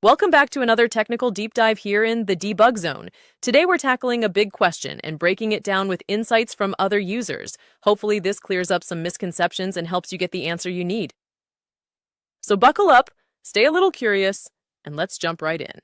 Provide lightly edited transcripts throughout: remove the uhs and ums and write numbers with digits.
Welcome back to another technical deep dive here in the debug zone. Today we're tackling a big question and breaking it down with insights from other users. Hopefully this clears up some misconceptions and helps you get the answer you need. So buckle up, stay a little curious, and let's jump right in.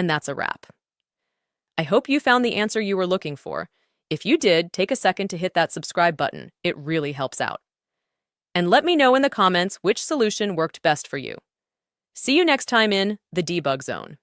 and that's a wrap. I hope you found the answer you were looking for. If you did, take a second to hit that subscribe button. It really helps out. And let me know in the comments which solution worked best for you. See you next time in the Debug Zone.